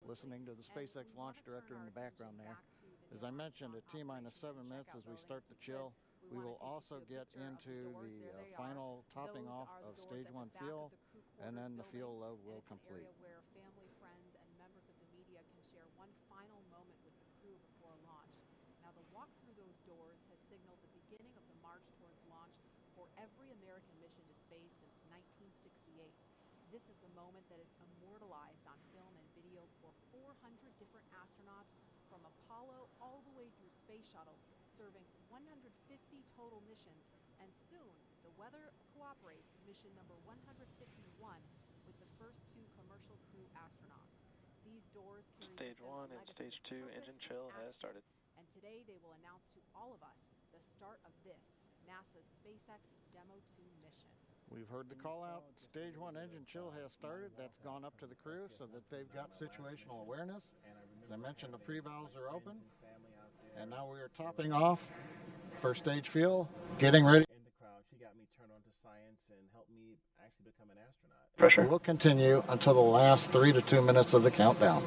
listening to the SpaceX launch director in the background there. As I mentioned, at T-minus 7 minutes as we start the chill, we will also get into the final topping off of stage 1 fuel, and then the fuel load will complete. Where family, friends, and members of the media can share one final moment with the crew before launch. Now, the walk through those doors has signaled the beginning of the march towards launch for every American mission to space since 1968. This is the moment that is immortalized on film and video for 400 different astronauts from Apollo all the way through Space Shuttle, serving 150 total missions, and soon the weather cooperates mission number 151 with the first 2 commercial crew astronauts. These doors carry Stage 1 and Stage 2 engine chill has started. And today they will announce to all of us the start of this, NASA's SpaceX Demo 2 mission. We've heard the call out. Stage 1 engine chill has started. That's gone up to the crew so that they've got situational awareness. As I mentioned, the pre-valves are open. And now we are topping off first stage fuel, getting ready. In the crowd, she got me turned on to science and helped me actually become an astronaut. Pressure. We'll continue until the last 3 to 2 minutes of the countdown.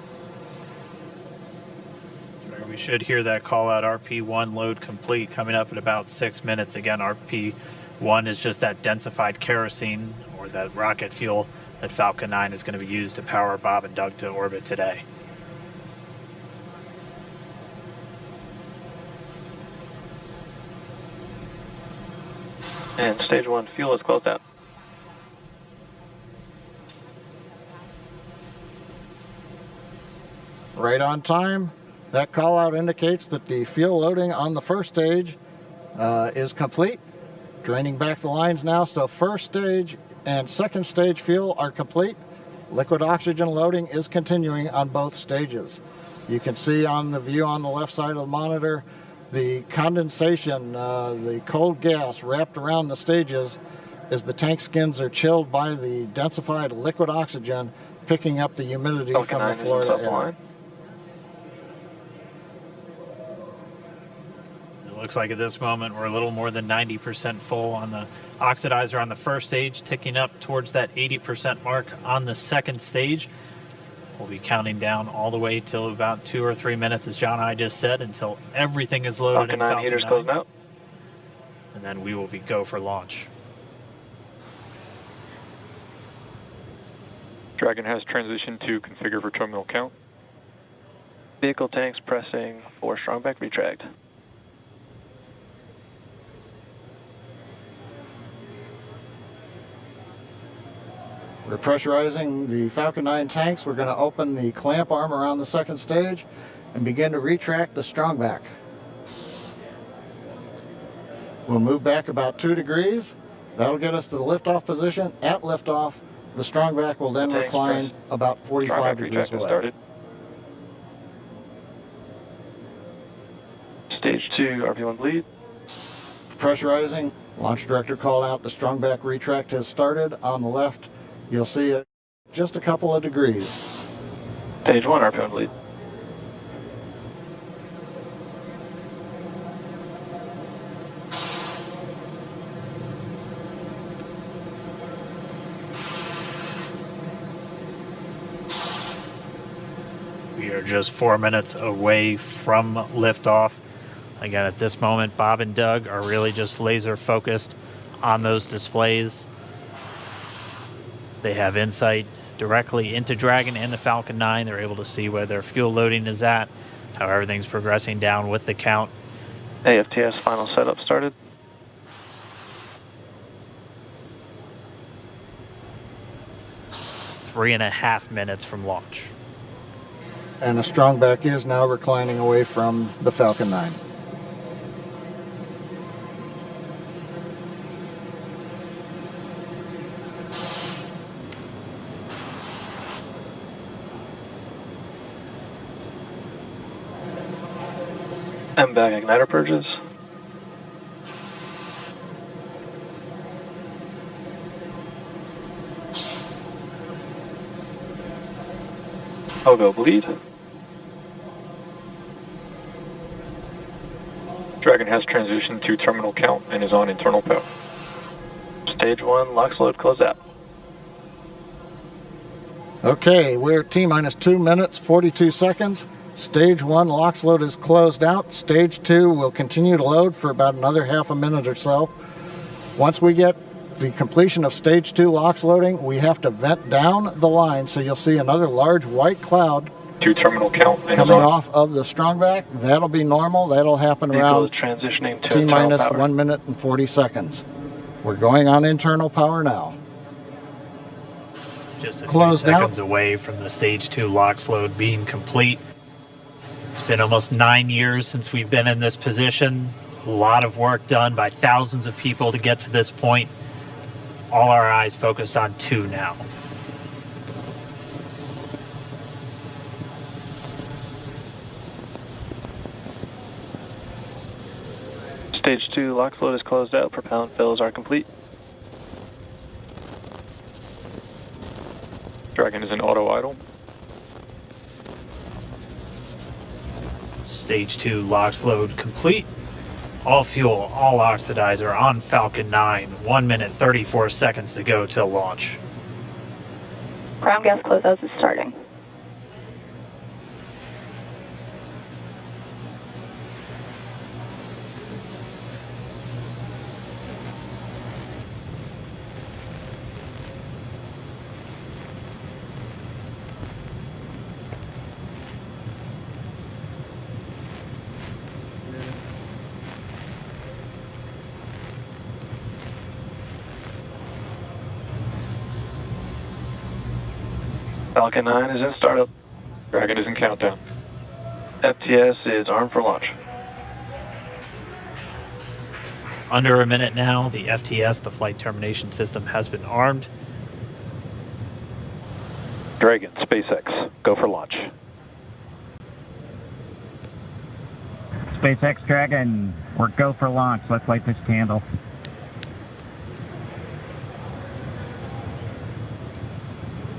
We should hear that call out, RP1 load complete, coming up in about 6 minutes. Again, RP1 is just that densified kerosene or that rocket fuel that Falcon 9 is going to be used to power Bob and Doug to orbit today. And Stage 1 fuel is closed out. Right on time. That call out indicates that the fuel loading on the first stage is complete. Draining back the lines now, so first stage and second stage fuel are complete. Liquid oxygen loading is continuing on both stages. You can see on the view on the left side of the monitor the condensation, the cold gas wrapped around the stages as the tank skins are chilled by the densified liquid oxygen, picking up the humidity from the Florida air. It looks like at this moment we're a little more than 90% full on the oxidizer on the first stage, ticking up towards that 80% mark on the second stage. We'll be counting down all the way till about 2 or 3 minutes, as John and I just said, until everything is loaded in Falcon 9 Falcon heaters 9. closed out. And then we will be go for launch. Dragon has transitioned to configure for terminal count. Vehicle tanks pressing for strongback retract. We're pressurizing the Falcon 9 tanks. We're going to open the clamp arm around the second stage and begin to retract the strongback. We'll move back about 2 degrees. That'll get us to the liftoff position. At liftoff, the strongback will then recline about 45 degrees away. Started. Stage 2 RP1 bleed. Pressurizing. Launch director called out the strongback retract has started. On the left, you'll see it just a couple of degrees. Stage 1 RP1 bleed. We are just 4 minutes away from liftoff. Again, at this moment, Bob and Doug are really just laser focused on those displays. They have insight directly into Dragon and the Falcon 9. They're able to see where their fuel loading is at, how everything's progressing down with the count. AFTS final setup started. Three and a half minutes from launch. And the strongback is now reclining away from the Falcon 9. MVAC igniter purges. Pogo bleed. Dragon has transitioned to terminal count and is on internal power. Stage 1 LOX load closed out. Okay, we're at T-minus 2 minutes, 42 seconds. Stage 1 LOX load is closed out. Stage 2 will continue to load for about another half a minute or so. Once we get the completion of Stage 2 LOX loading, we have to vent down the line, so you'll see another large white cloud To terminal count and is coming on. off of the strongback. That'll be normal. That'll happen Vehicle around is transitioning to T-minus internal power. 1 minute and 40 seconds. We're going on internal power now. Just a Closed few out. seconds away from the stage 2 LOX load being complete. It's been almost 9 years since we've been in this position. A lot of work done by thousands of people to get to this point. All our eyes focused on 2 now. Stage 2 LOX load is closed out. Propellant fills are complete. Dragon is in auto idle. Stage 2 LOX load complete. All fuel, all oxidizer on Falcon 9. 1 minute, 34 seconds to go till launch. Ground gas closeouts is starting. Falcon 9 is in startup. Dragon is in countdown. FTS is armed for launch. Under a minute now, the FTS, the flight termination system, has been armed. Dragon, SpaceX, go for launch. SpaceX Dragon, we're go for launch. Let's light this candle.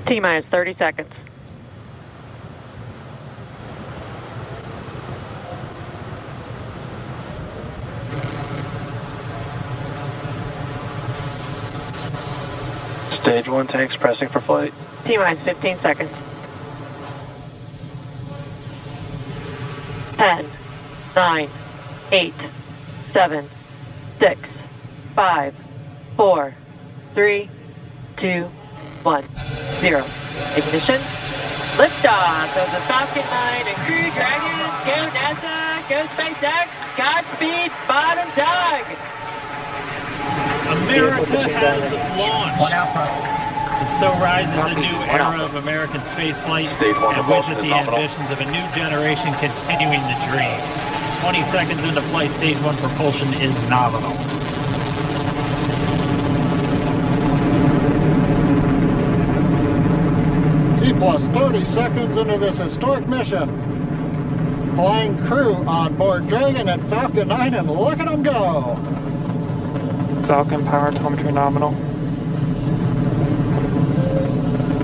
T-minus 30 seconds. Stage 1 tanks pressing for flight. T-minus 15 seconds. 10, 9, 8, 7, 6, 5, 4, 3, 2, 1, 0. Ignition. Liftoff of the Falcon 9 and Crew Dragon. Go NASA. Go SpaceX. Godspeed. Bottom dog. America has One launched. Alpha. And so rises a new era of American spaceflight, and with it the ambitions of a new generation continuing the dream. 20 seconds into flight, stage 1 propulsion is nominal. T-plus 30 seconds into this historic mission. Flying crew on board Dragon and Falcon 9, and look at them go. Falcon power telemetry nominal.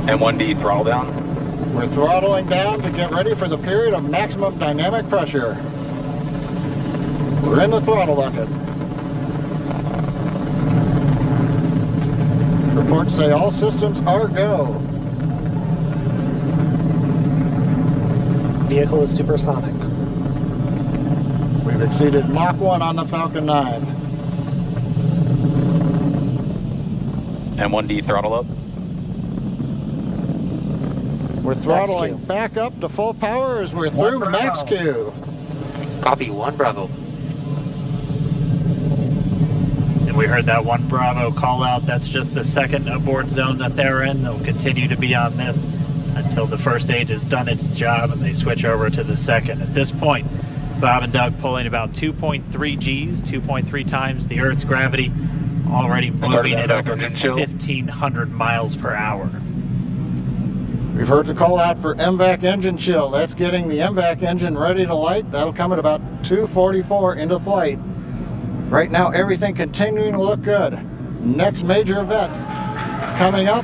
And 1D throttle down. We're throttling down to get ready for the period of maximum dynamic pressure. We're in the throttle bucket. Reports say all systems are go. Vehicle is supersonic. We've exceeded Mach 1 on the Falcon 9. And 1D throttle up. We're throttling Max Q. back up to full power as we're through Bravo. Max Q. Copy, 1 Bravo. And we heard that 1 Bravo call out. That's just the second abort zone that they're in. They'll continue to be on this until the first stage has done its job and they switch over to the second. At this point, Bob and Doug pulling about 2.3 Gs, 2.3 times the Earth's gravity, already moving at over 1,500 miles per hour. We've heard the call out for MVAC engine chill. That's getting the MVAC engine ready to light. That'll come at about 2:44 into flight. Right now, everything continuing to look good. Next major event coming up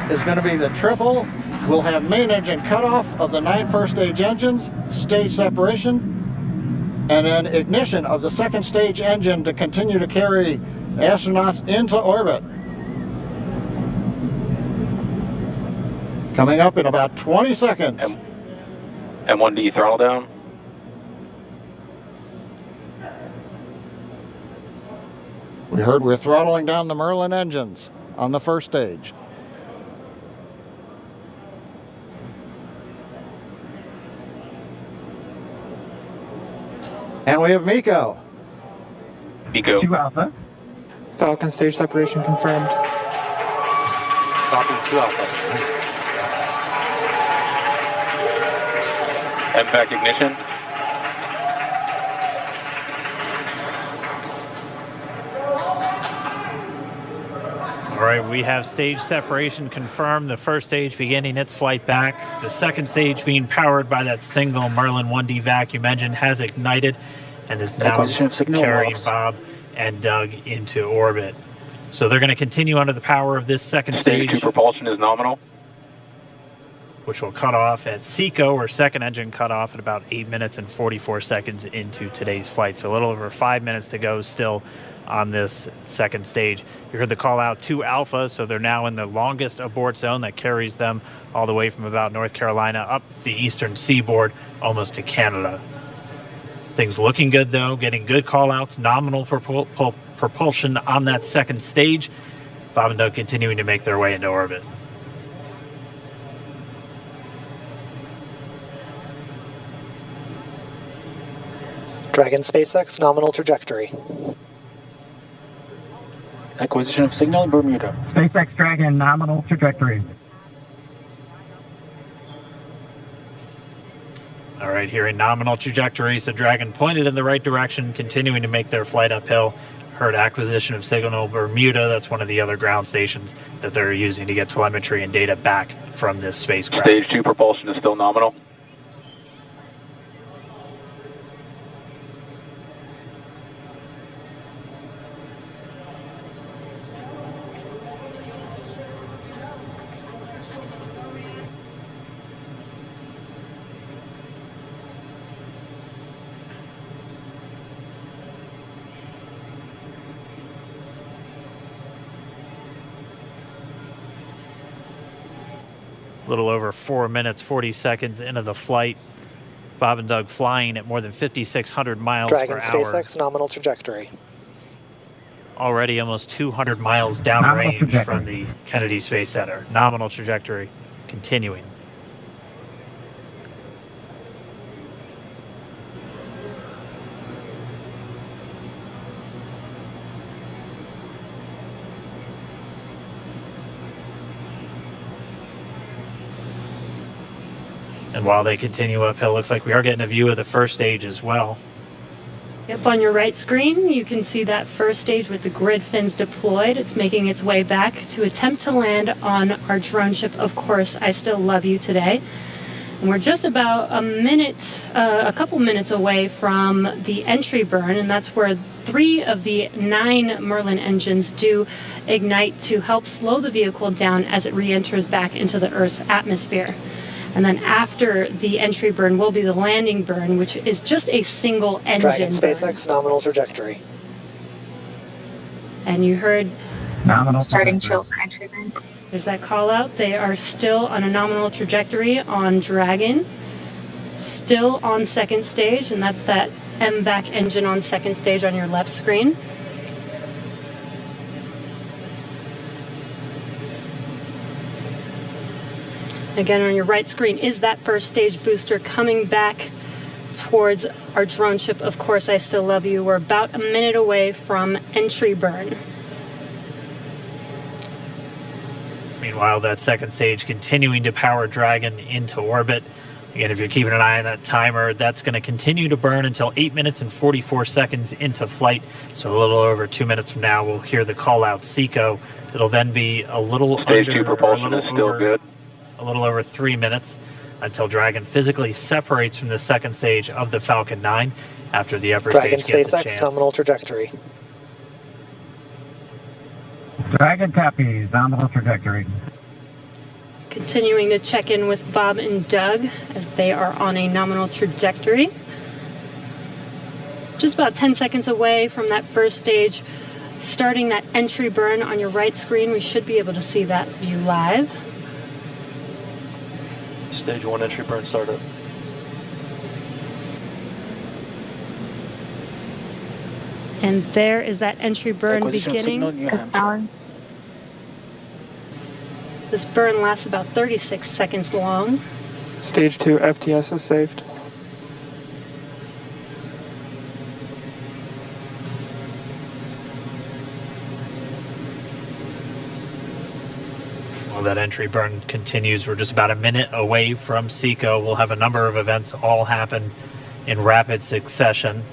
is going to be the triple. We'll have main engine cutoff of the 9 first stage engines, stage separation, and then ignition of the second stage engine to continue to carry astronauts into orbit. Coming up in about 20 seconds. M1D throttle down. We heard we're throttling down the Merlin engines on the first stage. And we have Miko. Miko. 2 Alpha. Falcon stage separation confirmed. Copy 2 Alpha. MVAC ignition. All right, we have stage separation confirmed. The first stage beginning its flight back. The second stage being powered by that single Merlin 1D vacuum engine has ignited and is now carrying Bob and Doug into orbit. So they're going to continue under the power of this second Stage 2 stage, propulsion is nominal. which will cut off at Sigue, or second engine cut off at about 8 minutes and 44 seconds into today's flight. So a little over 5 minutes to go still on this second stage. You heard the call out to Alpha, so they're now in the longest abort zone that carries them all the way from about North Carolina up the eastern seaboard almost to Canada. Things looking good though, getting good call outs, nominal propulsion on that second stage. Bob and Doug continuing to make their way into orbit. Dragon SpaceX nominal trajectory. Acquisition of signal Bermuda. SpaceX Dragon nominal trajectory. All right, here in nominal trajectory, so Dragon pointed in the right direction, continuing to make their flight uphill. Heard acquisition of signal Bermuda. That's one of the other ground stations that they're using to get telemetry and data back from this spacecraft. Stage 2 propulsion is still nominal. A little over 4 minutes, 40 seconds into the flight. Bob and Doug flying at more than 5,600 miles Dragon per hour. SpaceX nominal trajectory. Already almost 200 miles downrange from the Kennedy Space Center. Nominal trajectory continuing. And while they continue uphill, looks like we are getting a view of the first stage as well. Yep, on your right screen, you can see that first stage with the grid fins deployed. It's making its way back to attempt to land on our drone ship, Of Course, I Still Love You Today. And we're just about a couple minutes away from the entry burn, and that's where 3 of the 9 Merlin engines do ignite to help slow the vehicle down as it re-enters back into the Earth's atmosphere. And then after the entry burn will be the landing burn, which is just a single engine Dragon burn. SpaceX nominal trajectory. And you heard Nominal Starting trajectory. chill for entry burn. there's that call out. They are still on a nominal trajectory on Dragon, still on second stage, and that's that MVAC engine on second stage on your left screen. Again, on your right screen is that first stage booster coming back towards our drone ship, Of Course, I Still Love You. We're about a minute away from entry burn. Meanwhile, that second stage continuing to power Dragon into orbit. Again, if you're keeping an eye on that timer, that's going to continue to burn until 8 minutes and 44 seconds into flight. So a little over 2 minutes from now, we'll hear the call out SECO. It'll then be a little Stage under, 2 propulsion is still good. a little over 3 minutes until Dragon physically separates from the second stage of the Falcon 9 after the upper Dragon stage gets a SpaceX chance. nominal trajectory. Dragon copies, nominal trajectory. Continuing to check in with Bob and Doug as they are on a nominal trajectory. Just about 10 seconds away from that first stage, starting that entry burn on your right screen. We should be able to see that view live. Stage 1 entry burn startup. And there is that entry burn Acquisition of beginning. signal, New Hampshire. This burn lasts about 36 seconds long. Stage 2 FTS is saved. While that entry burn continues, we're just about a minute away from SECO. We'll have a number of events all happen in rapid succession.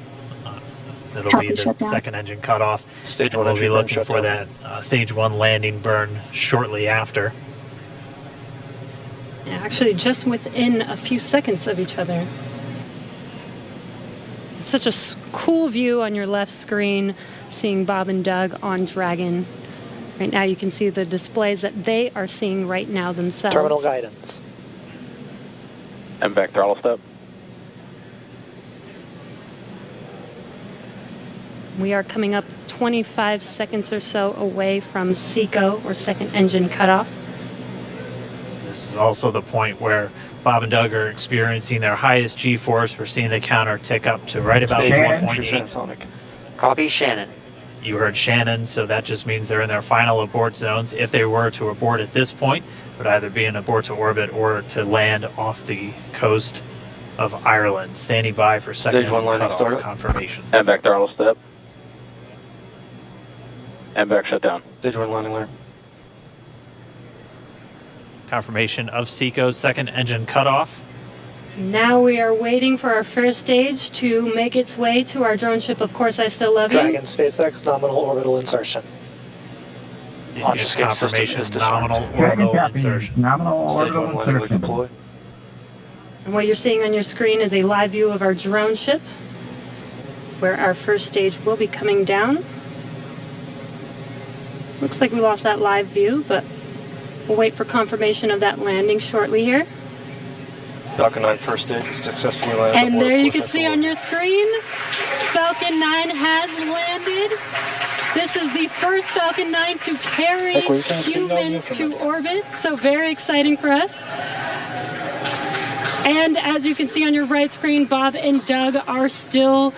It'll be the second engine cutoff. Stage 1 We'll be entry burn looking for shutdown. that stage 1 landing burn shortly after. Yeah, actually, just within a few seconds of each other. It's such a cool view on your left screen, seeing Bob and Doug on Dragon. Right now, you can see the displays that they are seeing right now themselves. Terminal guidance. MVAC throttle step. We are coming up 25 seconds or so away from SECO, or second engine cutoff. This is also the point where Bob and Doug are experiencing their highest G-force. We're seeing the counter tick up to right about Stage 1.8. Sonic. Copy Shannon. You heard Shannon, so that just means they're in their final abort zones. If they were to abort at this point, it would either be an abort to orbit or to land off the coast of Ireland. Standing by for second Stage 1 landing cutoff startup. confirmation. MVAC throttle step. MVAC shutdown. Stage 1 landing layer. Confirmation of SECO's second engine cutoff. Now we are waiting for our first stage to make its way to our drone ship. Of course, I still love you. Dragon SpaceX nominal orbital insertion. Launch escape system Confirmation is disarmed. nominal Dragon orbital copy. insertion. Nominal Stage 1 orbital landing layer insertion. deploy. And what you're seeing on your screen is a live view of our drone ship, where our first stage will be coming down. Looks like we lost that live view, but we'll wait for confirmation of that landing shortly here. Falcon 9 first stage successfully landed. And aboard there you Fort can see Central. on your screen, Falcon 9 has landed. This is the first Falcon 9 to carry Acquisition of signal, humans to Newfoundland. orbit, so very exciting for us. And as you can see on your right screen, Bob and Doug are still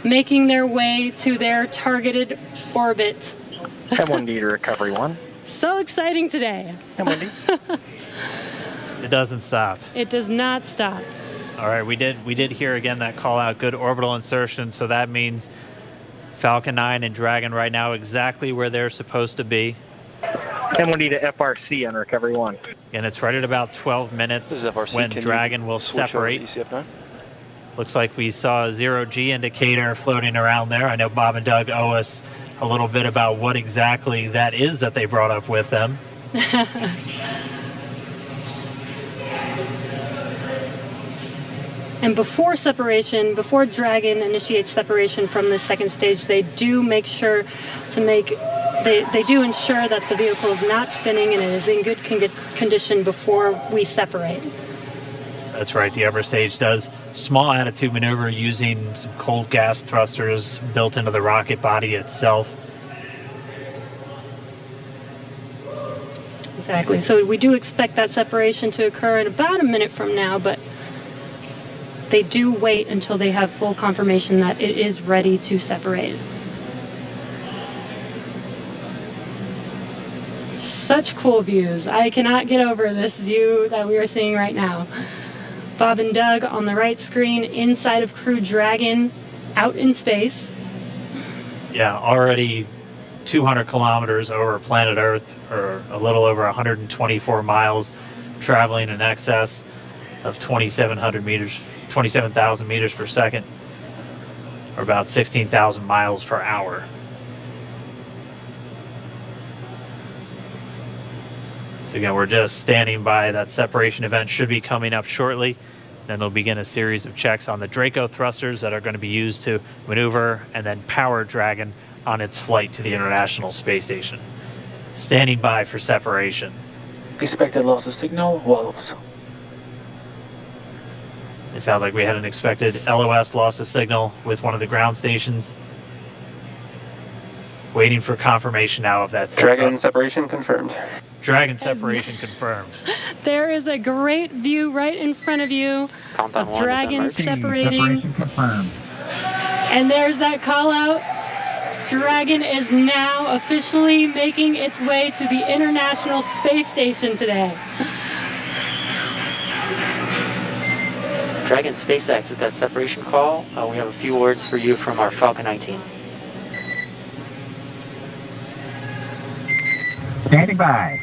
making their way to their targeted orbit. M1D to recovery 1. So exciting today. M1D. It doesn't stop. It does not stop. All right, we did hear again that call out, good orbital insertion, so that means Falcon 9 and Dragon right now exactly where they're supposed to be. M1D to FRC on recovery 1. And it's right at about 12 minutes This is FRC. when Can you Dragon will switch over to separate. ECF9? Looks like we saw a 0G indicator floating around there. I know Bob and Doug owe us a little bit about what exactly that is that they brought up with them. And before separation, before Dragon initiates separation from the second stage, they do make sure to they do ensure that the vehicle is not spinning and it is in good condition before we separate. That's right, the upper stage does small attitude maneuver using some cold gas thrusters built into the rocket body itself. Exactly. So we do expect that separation to occur in about a minute from now, but they do wait until they have full confirmation that it is ready to separate. Such cool views. I cannot get over this view that we are seeing right now. Bob and Doug on the right screen, inside of Crew Dragon, out in space. Yeah, already 200 kilometers over planet Earth, or a little over 124 miles, traveling in excess of 27,000 meters per second, or about 16,000 miles per hour. So again, we're just standing by. That separation event should be coming up shortly. Then they'll begin a series of checks on the Draco thrusters that are going to be used to maneuver and then power Dragon on its flight to the International Space Station. Standing by for separation. Expected loss of signal, Wolves. It sounds like we had an expected LOS loss of signal with one of the ground stations. Waiting for confirmation now of that. Dragon separation confirmed. Dragon separation confirmed. There is a great view right in front of you Countdown of one, Dragon December. separating. Separation confirmed. And there's that call out. Dragon is now officially making its way to the International Space Station today. Dragon SpaceX with that separation call. We have a few words for you from our Falcon 9 team. Standing by.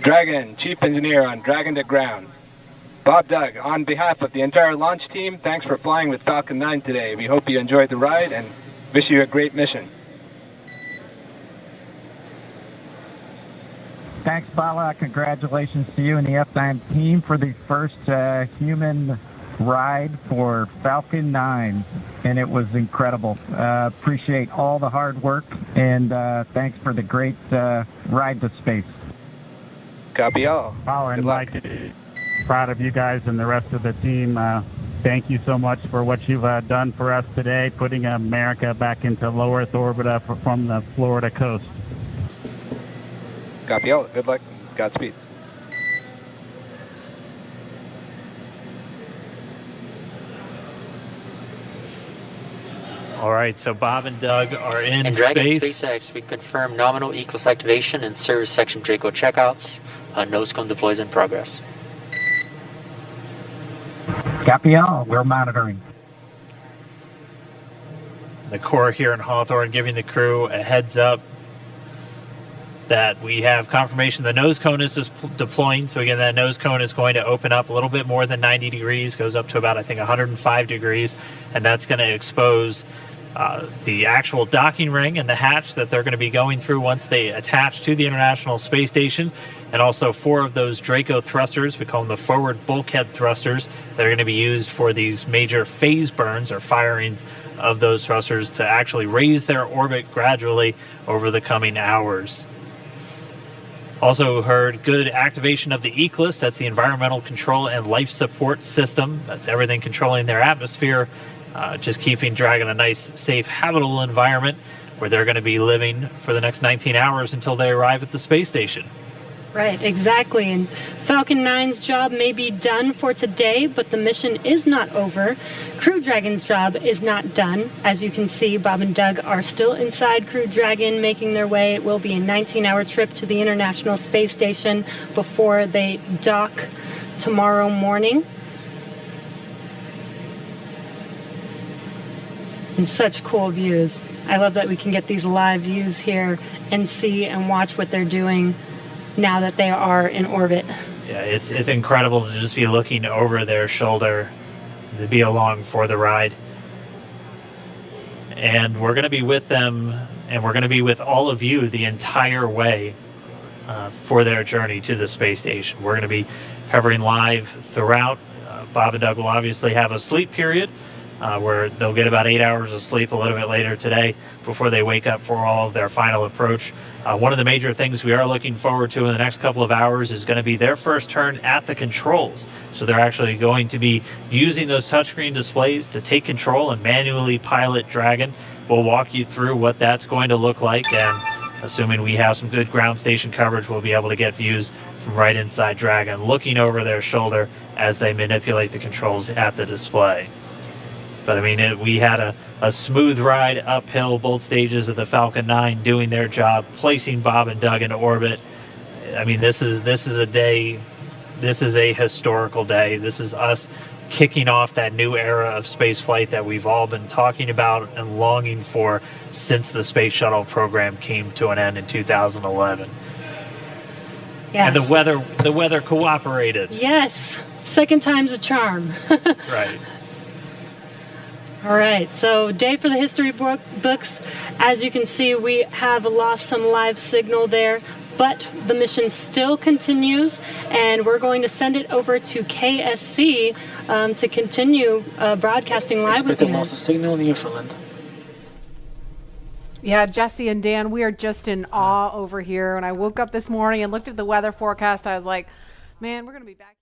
Dragon, Chief Engineer on Dragon to Ground. Bob Doug, on behalf of the entire launch team, thanks for flying with Falcon 9 today. We hope you enjoyed the ride and wish you a great mission. Thanks, Bala. Congratulations to you and the F9 team for the first human ride for Falcon 9, and it was incredible. Appreciate all the hard work, and thanks for the great ride to space. Copy all. Bala and Good luck. Mike, proud of you guys and the rest of the team. Thank you so much for what you've done for us today, putting America back into low Earth orbit from the Florida coast. Copy all. Good luck. Godspeed. All right, so Bob and Doug are in And Dragon space. SpaceX, we confirm nominal ECLS activation and service section Draco checkouts. Nose cone deploys in progress. Copy all. We're monitoring. The Corps here in Hawthorne giving the crew a heads up that we have confirmation the nose cone is deploying. So again, that nose cone is going to open up a little bit more than 90 degrees, goes up to about, I think, 105 degrees, and that's going to expose the actual docking ring and the hatch that they're going to be going through once they attach to the International Space Station, and also 4 of those Draco thrusters, we call them the forward bulkhead thrusters, that are going to be used for these major phase burns or firings of those thrusters to actually raise their orbit gradually over the coming hours. Also heard good activation of the ECLS, that's the Environmental Control and Life Support System. That's everything controlling their atmosphere, just keeping Dragon a nice, safe, habitable environment where they're going to be living for the next 19 hours until they arrive at the space station. Right, exactly. And Falcon 9's job may be done for today, but the mission is not over. Crew Dragon's job is not done. As you can see, Bob and Doug are still inside Crew Dragon, making their way. It will be a 19-hour trip to the International Space Station before they dock tomorrow morning. And such cool views. I love that we can get these live views here and see and watch what they're doing now that they are in orbit. Yeah, it's incredible to just be looking over their shoulder, to be along for the ride. And we're going to be with them, and we're going to be with all of you the entire way for their journey to the space station. We're going to be covering live throughout. Bob and Doug will obviously have a sleep period where they'll get about 8 hours of sleep a little bit later today before they wake up for all of their final approach. One of the major things we are looking forward to in the next couple of hours is going to be their first turn at the controls. So they're actually going to be using those touchscreen displays to take control and manually pilot Dragon. We'll walk you through what that's going to look like, and assuming we have some good ground station coverage, we'll be able to get views from right inside Dragon, looking over their shoulder as they manipulate the controls at the display. But I mean, we had a smooth ride uphill, both stages of the Falcon 9 doing their job, placing Bob and Doug into orbit. I mean, this is a day, this is a historical day. This is us kicking off that new era of space flight that we've all been talking about and longing for since the space shuttle program came to an end in 2011. Yes. And the weather cooperated. Yes, second time's a charm. Right. All right, so day for the history books. As you can see, we have lost some live signal there, but the mission still continues, and we're going to send it over to KSC to continue broadcasting live with you. Loss of signal in Newfoundland. Yeah, Jesse and Dan, we are just in awe over here. When I woke up this morning and looked at the weather forecast, I was like, man, we're going to be back.